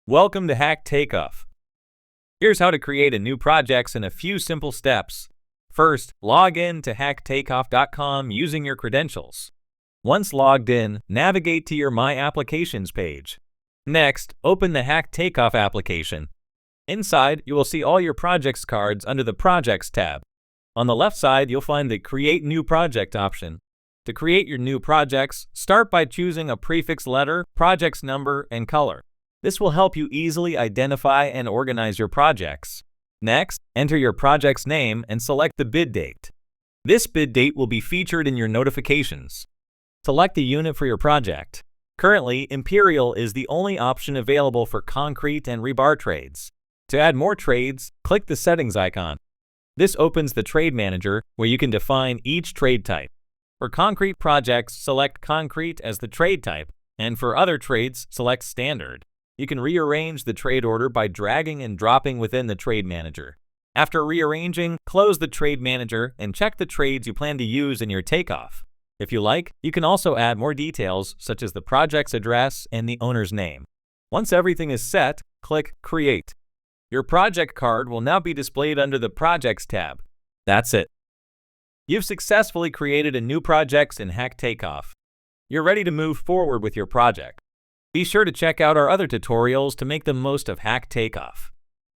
Welcome to Haqq Takeoff. Here's how to create a new project in a few simple steps. First, log in to haqqtakeoff.com using your credentials. Once logged in, navigate to your My Applications page. Next, open the Haqq Takeoff application. Inside, you will see all your projects cards under the Projects tab. On the left side, you'll find the Create New Project option. To create your new projects, start by choosing a prefix letter, project's number, and color. This will help you easily identify and organize your projects. Next, enter your project's name and select the bid date. This bid date will be featured in your notifications. Select the unit for your project. Currently, Imperial is the only option available for concrete and rebar trades. To add more trades, click the Settings icon. This opens the Trade Manager, where you can define each trade type. For concrete projects, select Concrete as the trade type, and for other trades, select Standard. You can rearrange the trade order by dragging and dropping within the Trade Manager. After rearranging, close the Trade Manager and check the trades you plan to use in your takeoff. If you like, you can also add more details such as the project's address and the owner's name. Once everything is set, click Create. Your project card will now be displayed under the Projects tab. That's it. You've successfully created a new project in Haqq Takeoff. You're ready to move forward with your project. Be sure to check out our other tutorials to make the most of Haqq Takeoff.